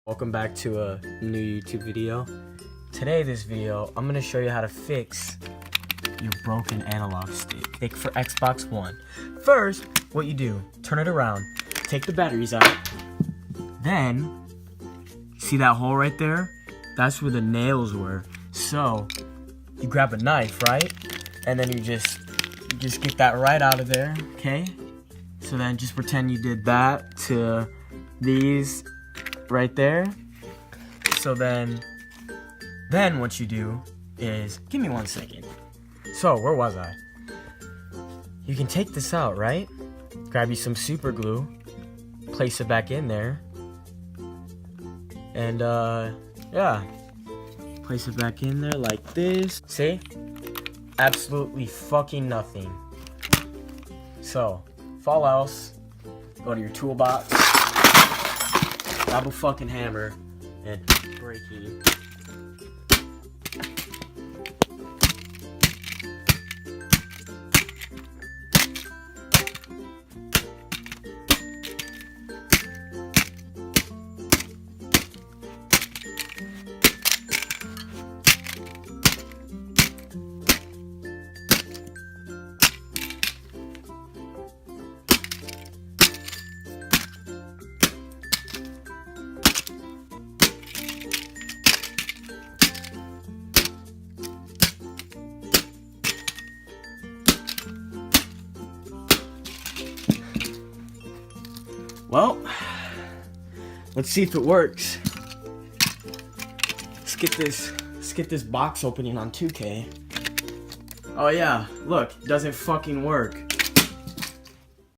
Welcome back to a new YouTube video. Today, this video, I'm gonna show you how to fix your broken analog stick for Xbox One. First, what you do, turn it around, take the batteries out, then, see that hole right there? That's where the nails were. So, you grab a knife, right? And then you just get that right out of there, okay? So then just pretend you did that to these right there. So then what you do is, give me 1 second. So where was I? You can take this out, right? Grab you some super glue, place it back in there, and yeah, place it back in there like this. See? Absolutely fucking nothing. So, if all else, go to your toolbox, grab a fucking hammer, and break it. Well, let's see if it works. Let's get this box opening on 2K. Oh yeah, look, it doesn't fucking work.